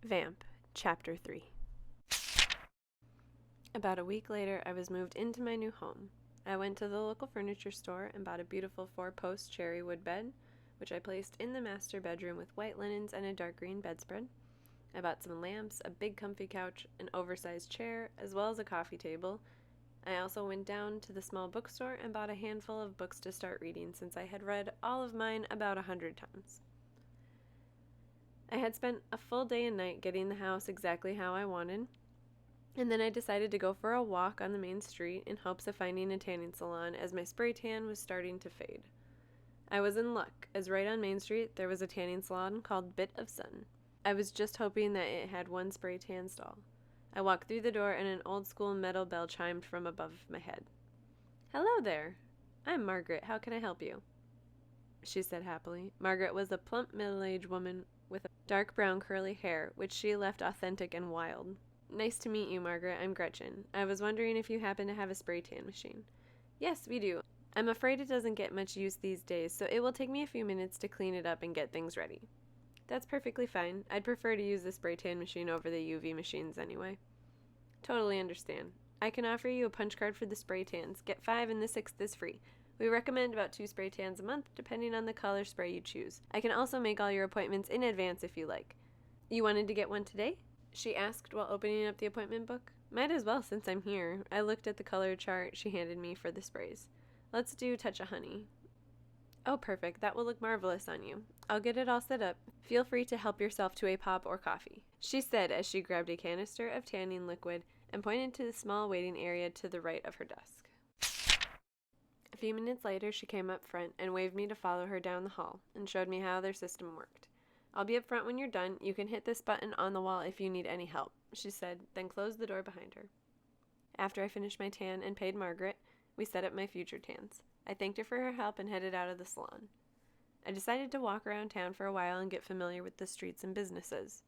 VAMP, Chapter 3. About a week later, I was moved into my new home. I went to the local furniture store and bought a beautiful 4-post cherry wood bed, which I placed in the master bedroom with white linens and a dark green bedspread. I bought some lamps, a big comfy couch, an oversized chair, as well as a coffee table. I also went down to the small bookstore and bought a handful of books to start reading, since I had read all of mine about 100 times. I had spent a full day and night getting the house exactly how I wanted, and then I decided to go for a walk on the main street in hopes of finding a tanning salon, as my spray tan was starting to fade. I was in luck, as right on Main Street there was a tanning salon called Bit of Sun. I was just hoping that it had one spray tan stall. I walked through the door and an old-school metal bell chimed from above my head. "Hello there. I'm Margaret. How can I help you?" she said happily. Margaret was a plump middle-aged woman with dark brown curly hair, which she left authentic and wild. "Nice to meet you, Margaret. I'm Gretchen. I was wondering if you happen to have a spray tan machine." "Yes, we do. I'm afraid it doesn't get much use these days, so it will take me a few minutes to clean it up and get things ready." "That's perfectly fine. I'd prefer to use the spray tan machine over the UV machines anyway." "Totally understand. I can offer you a punch card for the spray tans. Get 5 and the 6th is free. We recommend about 2 spray tans a month, depending on the color spray you choose. I can also make all your appointments in advance if you like." "You wanted to get one today?" she asked while opening up the appointment book. "Might as well, since I'm here." I looked at the color chart she handed me for the sprays. "Let's do Touch of Honey." "Oh, perfect. That will look marvelous on you. I'll get it all set up. Feel free to help yourself to a pop or coffee," she said as she grabbed a canister of tanning liquid and pointed to the small waiting area to the right of her desk. A few minutes later, she came up front and waved me to follow her down the hall and showed me how their system worked. "I'll be up front when you're done. You can hit this button on the wall if you need any help," she said, then closed the door behind her. After I finished my tan and paid Margaret, we set up my future tans. I thanked her for her help and headed out of the salon. I decided to walk around town for a while and get familiar with the streets and businesses.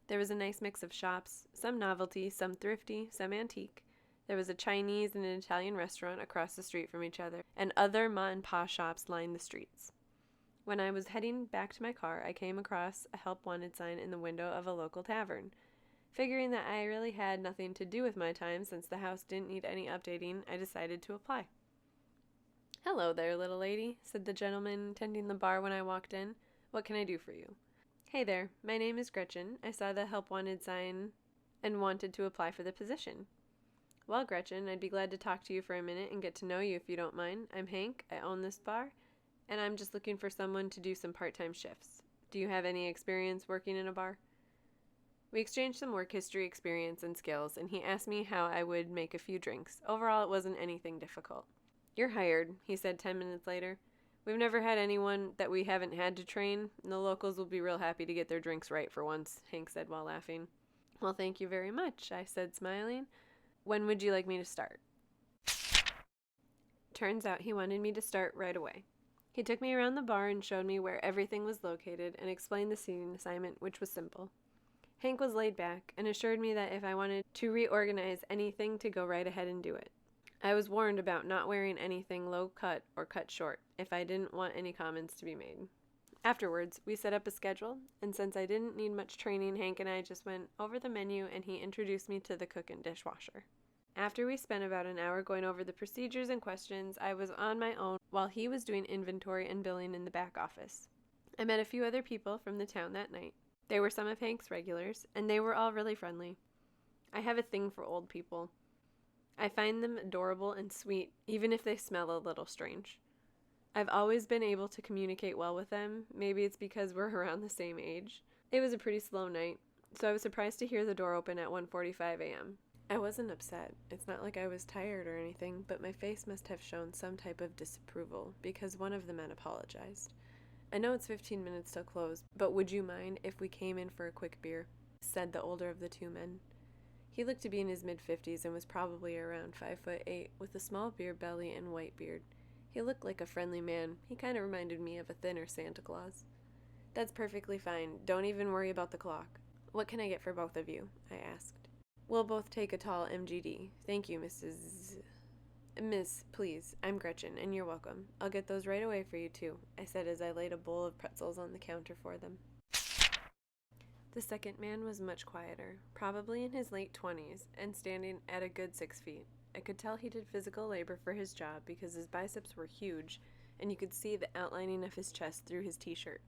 There was a nice mix of shops, some novelty, some thrifty, some antique. There was a Chinese and an Italian restaurant across the street from each other, and other ma-and-pa shops lined the streets. When I was heading back to my car, I came across a help wanted sign in the window of a local tavern. Figuring that I really had nothing to do with my time since the house didn't need any updating, I decided to apply. "Hello there, little lady," said the gentleman tending the bar when I walked in. "What can I do for you?" "Hey there, my name is Gretchen. I saw the help wanted sign and wanted to apply for the position." "Well, Gretchen, I'd be glad to talk to you for a minute and get to know you if you don't mind. I'm Hank, I own this bar, and I'm just looking for someone to do some part-time shifts. Do you have any experience working in a bar?" We exchanged some work history, experience, and skills, and he asked me how I would make a few drinks. Overall, it wasn't anything difficult. "You're hired," he said 10 minutes later. "We've never had anyone that we haven't had to train, and the locals will be real happy to get their drinks right for once," Hank said while laughing. "Well, thank you very much," I said, smiling. "When would you like me to start?" Turns out he wanted me to start right away. He took me around the bar and showed me where everything was located and explained the seating assignment, which was simple. Hank was laid back and assured me that if I wanted to reorganize anything, to go right ahead and do it. I was warned about not wearing anything low cut or cut short if I didn't want any comments to be made. Afterwards, we set up a schedule, and since I didn't need much training, Hank and I just went over the menu and he introduced me to the cook and dishwasher. After we spent about an hour going over the procedures and questions, I was on my own while he was doing inventory and billing in the back office. I met a few other people from the town that night. They were some of Hank's regulars, and they were all really friendly. I have a thing for old people. I find them adorable and sweet, even if they smell a little strange. I've always been able to communicate well with them. Maybe it's because we're around the same age. It was a pretty slow night, so I was surprised to hear the door open at 1:45 a.m. I wasn't upset. It's not like I was tired or anything, but my face must have shown some type of disapproval because one of the men apologized. "I know it's 15 minutes till close, but would you mind if we came in for a quick beer?" said the older of the two men. He looked to be in his mid-50s and was probably around 5'8", with a small beer belly and white beard. He looked like a friendly man. He kind of reminded me of a thinner Santa Claus. "That's perfectly fine. Don't even worry about the clock." "What can I get for both of you?" I asked. "We'll both take a tall MGD. Thank you, Miss, please. I'm Gretchen, and you're welcome. I'll get those right away for you, too," I said as I laid a bowl of pretzels on the counter for them. The second man was much quieter, probably in his late 20s, and standing at a good 6 feet. I could tell he did physical labor for his job because his biceps were huge, and you could see the outlining of his chest through his t-shirt.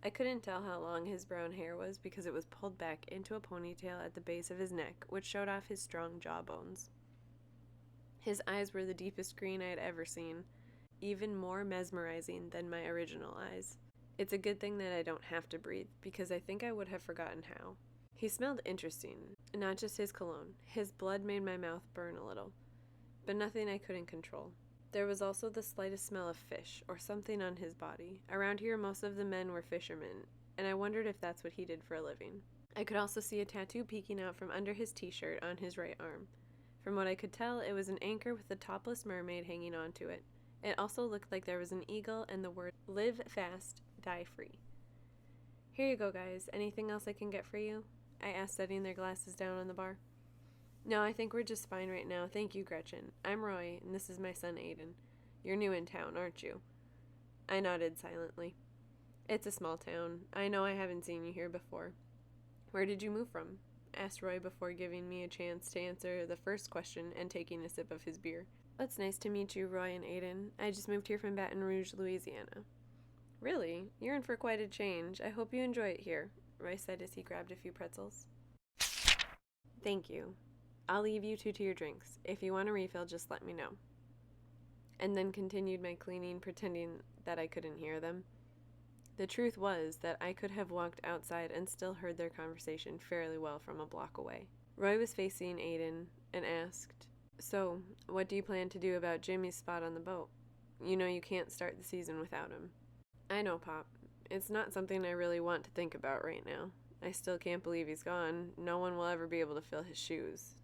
I couldn't tell how long his brown hair was because it was pulled back into a ponytail at the base of his neck, which showed off his strong jawbones. His eyes were the deepest green I had ever seen, even more mesmerizing than my original eyes. It's a good thing that I don't have to breathe, because I think I would have forgotten how. He smelled interesting, not just his cologne. His blood made my mouth burn a little, but nothing I couldn't control. There was also the slightest smell of fish, or something on his body. Around here, most of the men were fishermen, and I wondered if that's what he did for a living. I could also see a tattoo peeking out from under his t-shirt on his right arm. From what I could tell, it was an anchor with a topless mermaid hanging onto it. It also looked like there was an eagle and the word, "Live fast, die free." "Here you go, guys. Anything else I can get for you?" I asked, setting their glasses down on the bar. "No, I think we're just fine right now. Thank you, Gretchen. I'm Roy, and this is my son, Aiden. You're new in town, aren't you?" I nodded silently. "It's a small town. I know I haven't seen you here before." "Where did you move from?" asked Roy before giving me a chance to answer the first question and taking a sip of his beer. "It's nice to meet you, Roy and Aiden. I just moved here from Baton Rouge, Louisiana." "Really? You're in for quite a change. I hope you enjoy it here," Roy said as he grabbed a few pretzels. "Thank you. I'll leave you two to your drinks. If you want a refill, just let me know." And then continued my cleaning, pretending that I couldn't hear them. The truth was that I could have walked outside and still heard their conversation fairly well from a block away. Roy was facing Aiden and asked, "So, what do you plan to do about Jimmy's spot on the boat? You know you can't start the season without him." "I know, Pop. It's not something I really want to think about right now. I still can't believe he's gone. No one will ever be able to fill his shoes."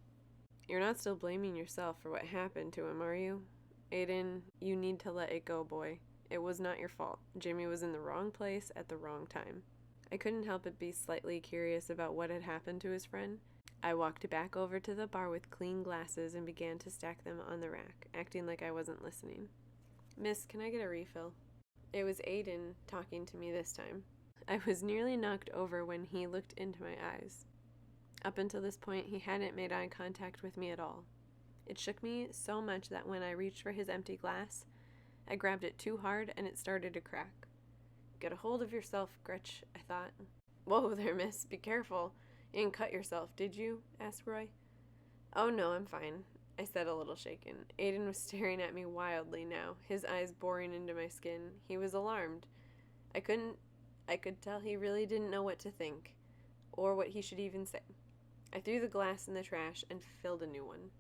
"You're not still blaming yourself for what happened to him, are you? Aiden, you need to let it go, boy. It was not your fault. Jimmy was in the wrong place at the wrong time." I couldn't help but be slightly curious about what had happened to his friend. I walked back over to the bar with clean glasses and began to stack them on the rack, acting like I wasn't listening. "Miss, can I get a refill?" It was Aiden talking to me this time. I was nearly knocked over when he looked into my eyes. Up until this point, he hadn't made eye contact with me at all. It shook me so much that when I reached for his empty glass, I grabbed it too hard and it started to crack. "Get a hold of yourself, Gretch," I thought. "Whoa there, miss. Be careful. You didn't cut yourself, did you?" asked Roy. "Oh no, I'm fine," I said, a little shaken. Aiden was staring at me wildly now, his eyes boring into my skin. He was alarmed. I could tell he really didn't know what to think, or what he should even say. I threw the glass in the trash and filled a new one.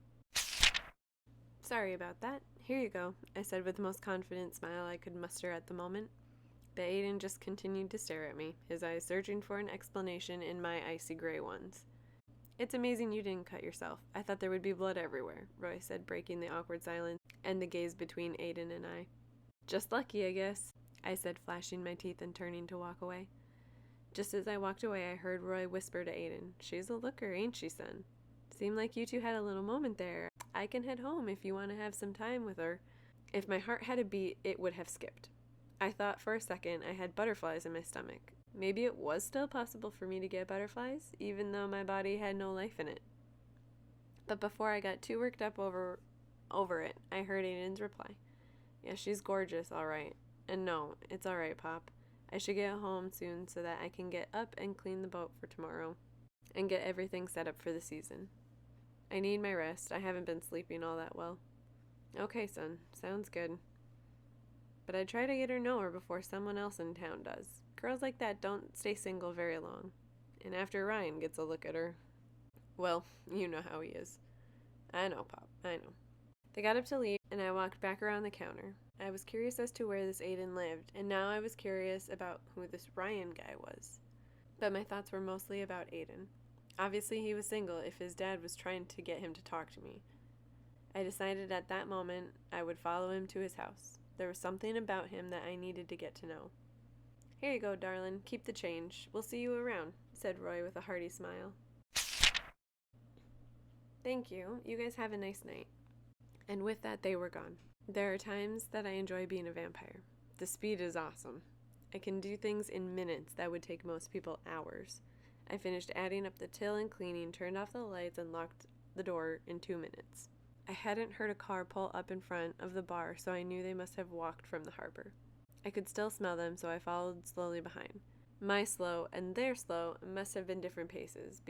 "Sorry about that. Here you go," I said with the most confident smile I could muster at the moment. But Aiden just continued to stare at me, his eyes searching for an explanation in my icy gray ones. "It's amazing you didn't cut yourself. I thought there would be blood everywhere," Roy said, breaking the awkward silence and the gaze between Aiden and I. "Just lucky, I guess," I said, flashing my teeth and turning to walk away. Just as I walked away, I heard Roy whisper to Aiden, "She's a looker, ain't she, son? Seemed like you two had a little moment there. I can head home if you want to have some time with her." If my heart had a beat, it would have skipped. I thought for a second I had butterflies in my stomach. Maybe it was still possible for me to get butterflies, even though my body had no life in it. But before I got too worked up over it, I heard Aiden's reply. "Yeah, she's gorgeous, all right. And no, it's all right, Pop. I should get home soon so that I can get up and clean the boat for tomorrow and get everything set up for the season. I need my rest. I haven't been sleeping all that well." "Okay, son. Sounds good. But I'd try to get her know her before someone else in town does. Girls like that don't stay single very long. And after Ryan gets a look at her, well, you know how he is." "I know, Pop. I know." They got up to leave, and I walked back around the counter. I was curious as to where this Aiden lived, and now I was curious about who this Ryan guy was. But my thoughts were mostly about Aiden. Obviously he was single if his dad was trying to get him to talk to me. I decided at that moment I would follow him to his house. There was something about him that I needed to get to know. "Here you go, darling. Keep the change. We'll see you around," said Roy with a hearty smile. "Thank you. You guys have a nice night." And with that, they were gone. There are times that I enjoy being a vampire. The speed is awesome. I can do things in minutes that would take most people hours. I finished adding up the till and cleaning, turned off the lights, and locked the door in 2 minutes. I hadn't heard a car pull up in front of the bar, so I knew they must have walked from the harbor. I could still smell them, so I followed slowly behind. My slow and their slow must have been different paces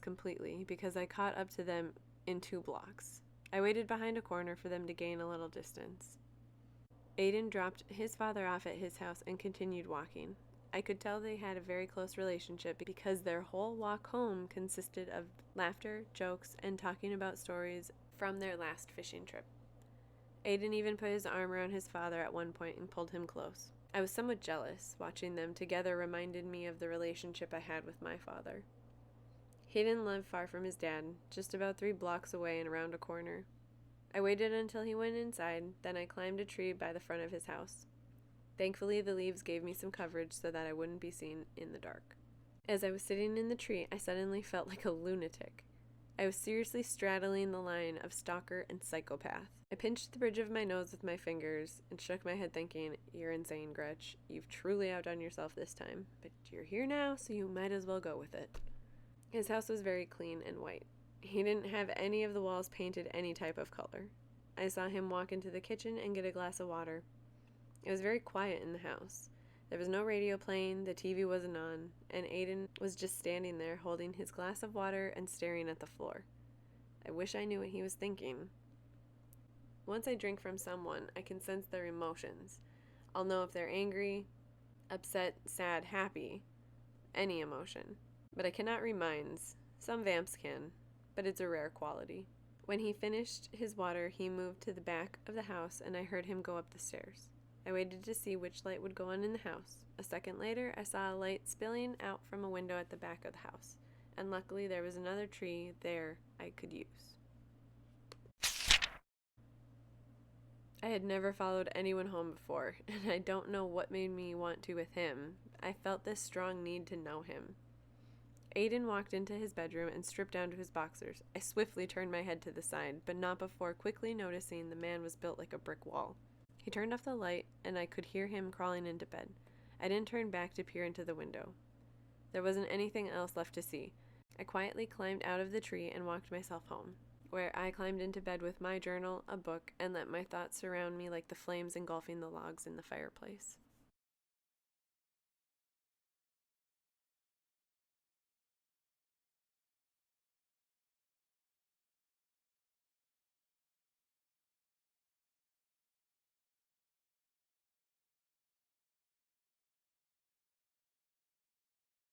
completely, because I caught up to them in 2 blocks. I waited behind a corner for them to gain a little distance. Aiden dropped his father off at his house and continued walking. I could tell they had a very close relationship because their whole walk home consisted of laughter, jokes, and talking about stories from their last fishing trip. Aiden even put his arm around his father at one point and pulled him close. I was somewhat jealous. Watching them together reminded me of the relationship I had with my father. He didn't live far from his dad, just about 3 blocks away and around a corner. I waited until he went inside, then I climbed a tree by the front of his house. Thankfully, the leaves gave me some coverage so that I wouldn't be seen in the dark. As I was sitting in the tree, I suddenly felt like a lunatic. I was seriously straddling the line of stalker and psychopath. I pinched the bridge of my nose with my fingers and shook my head thinking, "You're insane, Gretch. You've truly outdone yourself this time, but you're here now, so you might as well go with it." His house was very clean and white. He didn't have any of the walls painted any type of color. I saw him walk into the kitchen and get a glass of water. It was very quiet in the house. There was no radio playing, the TV wasn't on, and Aiden was just standing there holding his glass of water and staring at the floor. I wish I knew what he was thinking. Once I drink from someone, I can sense their emotions. I'll know if they're angry, upset, sad, happy, any emotion. But I cannot read minds. Some vamps can, but it's a rare quality. When he finished his water, he moved to the back of the house, and I heard him go up the stairs. I waited to see which light would go on in the house. A second later, I saw a light spilling out from a window at the back of the house, and luckily there was another tree there I could use. I had never followed anyone home before, and I don't know what made me want to with him. I felt this strong need to know him. Aiden walked into his bedroom and stripped down to his boxers. I swiftly turned my head to the side, but not before quickly noticing the man was built like a brick wall. He turned off the light, and I could hear him crawling into bed. I didn't turn back to peer into the window. There wasn't anything else left to see. I quietly climbed out of the tree and walked myself home, where I climbed into bed with my journal, a book, and let my thoughts surround me like the flames engulfing the logs in the fireplace.